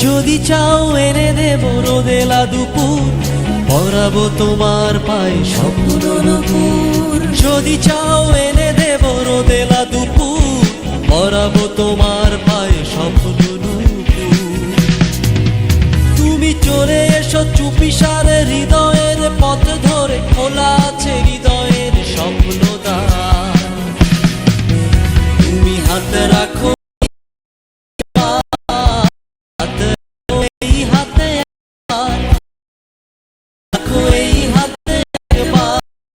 যদি চাও এনে দেব রোদেলা দুপুর, পরাবো তোমার পায়ে স্বপ্ন নূপুর। যদি চাও এনে দেব রোদেলা দুপুর, পরাবো তোমার পায়ে স্বপ্ন নূপুর। তুমি চলে এসো চুপিসারে হৃদয়ের পথ ধরে, খোলা আছে হৃদয়ের স্বপ্নদ্বার। তুমি হাতে রাখো